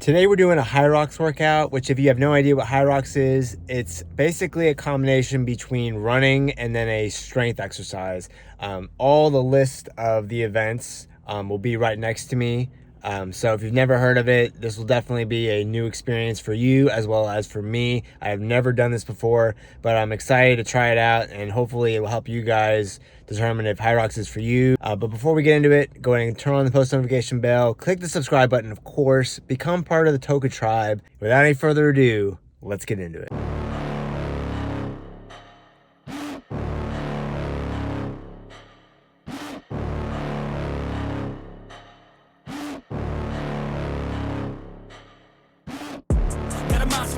Today we're doing a Hyrox workout, which if you have no idea what Hyrox is, it's basically a combination between running and then a strength exercise. All the list of the events will be right next to me. So if you've never heard of it, this will definitely be a new experience for you as well as for me. I have never done this before, but I'm excited to try it out, and hopefully it will help you guys determine if Hyrox is for you. But before we get into it, go ahead and turn on the post notification bell, click the subscribe button, of course, become part of the TOWKA tribe. Without any further ado, let's get into it.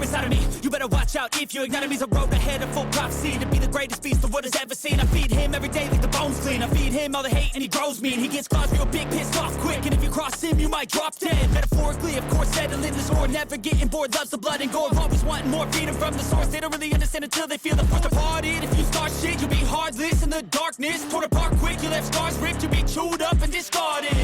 Inside of me, you better watch out if you ignite me's a road ahead of full prophecy to be the greatest beast the world has ever seen. I feed him every day like the bones clean. I feed him all the hate and he grows me, and he gets claws real big, pissed off quick, and if you cross him you might drop dead. Metaphorically, of course, settling the score, never getting bored, loves the blood and gore, always wanting more, freedom from the source. They don't really understand until they feel the force apart. It if you start shit, you'll be heartless in the darkness, torn apart quick, you left scars ripped, you'll be chewed up and discarded.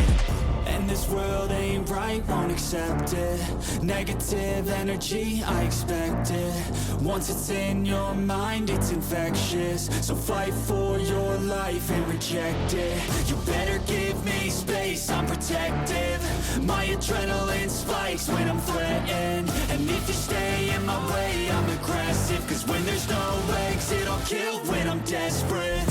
And this world ain't right, won't accept it. Negative energy, I expect it. Once it's in your mind, it's infectious. So fight for your life and reject it. You better give me space, I'm protective. My adrenaline spikes when I'm threatened. And if you stay in my way, I'm aggressive. Cause when there's no exit, I'll kill when I'm desperate.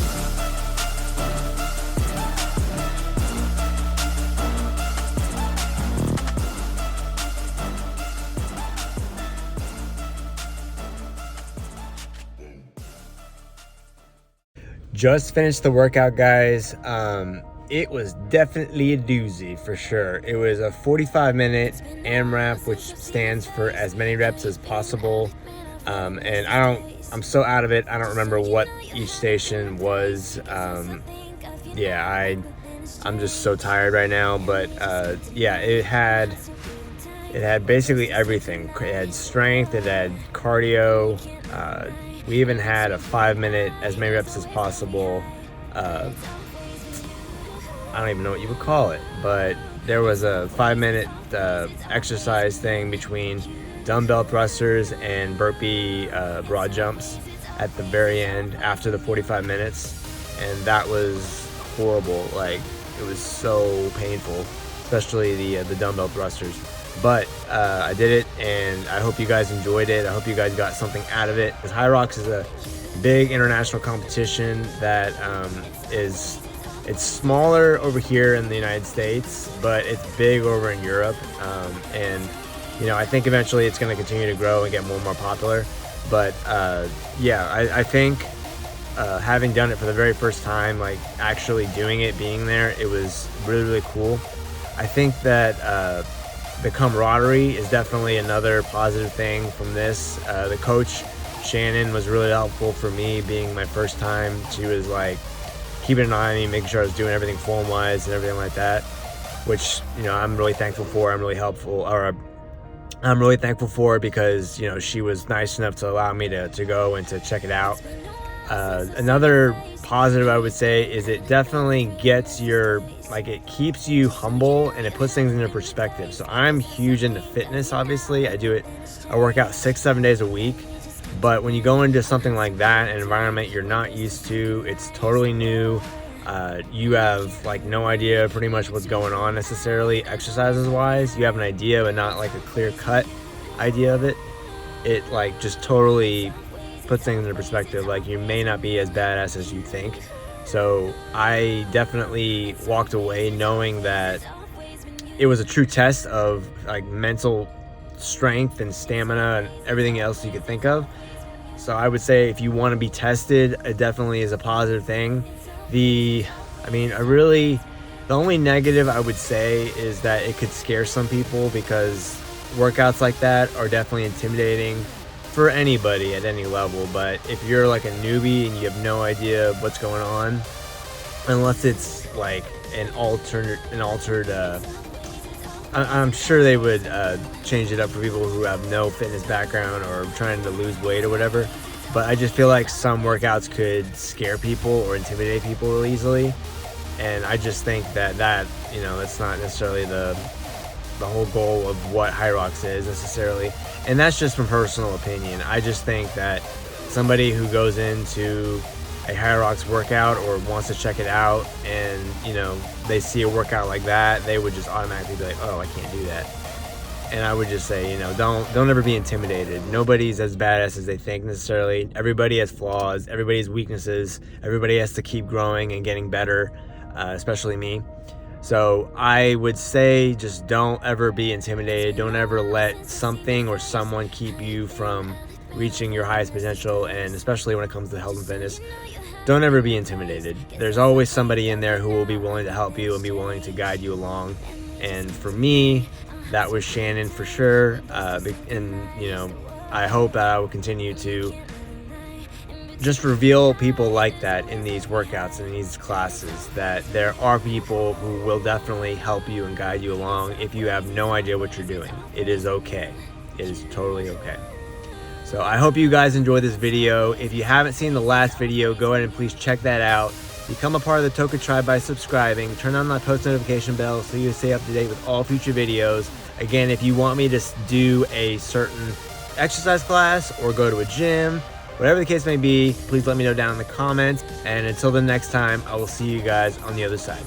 Just finished the workout, guys. It was definitely a doozy for sure. It was a 45-minute AMRAP, which stands for as many reps as possible. And I'm so out of it, I don't remember what each station was. I'm just so tired right now, but yeah, it had basically everything. It had strength, it had cardio, we even had a 5-minute as many reps as possible. I don't even know what you would call it, but there was a 5-minute exercise thing between dumbbell thrusters and burpee broad jumps at the very end after the 45 minutes. And that was horrible. Like, it was so painful, especially the dumbbell thrusters. But I did it, and I hope you guys enjoyed it. I hope you guys got something out of it. Because Hyrox is a big international competition that it's smaller over here in the United States, but it's big over in Europe. And you know, I think eventually it's going to continue to grow and get more and more popular. But yeah, I think having done it for the very first time, like actually doing it, being there, it was really, really cool. I think that the camaraderie is definitely another positive thing from this. The coach, Shannon, was really helpful for me being my first time. She was like keeping an eye on me, making sure I was doing everything form-wise and everything like that, which, you know, I'm really thankful for. I'm really thankful for, because, you know, she was nice enough to allow me to go and to check it out. Another positive I would say is it definitely gets it keeps you humble, and it puts things into perspective. So I'm huge into fitness, obviously. I work out 6-7 days a week, but when you go into something like that, an environment you're not used to, it's totally new. You have like no idea pretty much what's going on necessarily exercises wise. You have an idea, but not like a clear cut idea of it. It like just totally puts things into perspective. Like, you may not be as badass as you think. So I definitely walked away knowing that it was a true test of like mental strength and stamina and everything else you could think of. So I would say if you want to be tested, it definitely is a positive thing. The only negative I would say is that it could scare some people, because workouts like that are definitely intimidating for anybody at any level. But if you're like a newbie and you have no idea what's going on, unless it's like an altered I'm sure they would change it up for people who have no fitness background or trying to lose weight or whatever. But I just feel like some workouts could scare people or intimidate people really easily. And I just think that, you know, that's not necessarily the whole goal of what Hyrox is necessarily. And that's just from personal opinion. I just think that somebody who goes into a Hyrox workout or wants to check it out and, you know, they see a workout like that, they would just automatically be like, oh, I can't do that. And I would just say, you know, don't ever be intimidated. Nobody's as badass as they think necessarily. Everybody has flaws, everybody has weaknesses, everybody has to keep growing and getting better, especially me. So I would say just don't ever be intimidated. Don't ever let something or someone keep you from reaching your highest potential, and especially when it comes to health and fitness, don't ever be intimidated. There's always somebody in there who will be willing to help you and be willing to guide you along. And for me, that was Shannon for sure. And, you know, I hope that I will continue to just reveal people like that in these workouts and in these classes, that there are people who will definitely help you and guide you along if you have no idea what you're doing. It is okay. It is totally okay. So I hope you guys enjoyed this video. If you haven't seen the last video, go ahead and please check that out. Become a part of the TOWKA tribe by subscribing. Turn on that post notification bell so you stay up to date with all future videos. Again, if you want me to do a certain exercise class or go to a gym, whatever the case may be, please let me know down in the comments. And until the next time, I will see you guys on the other side.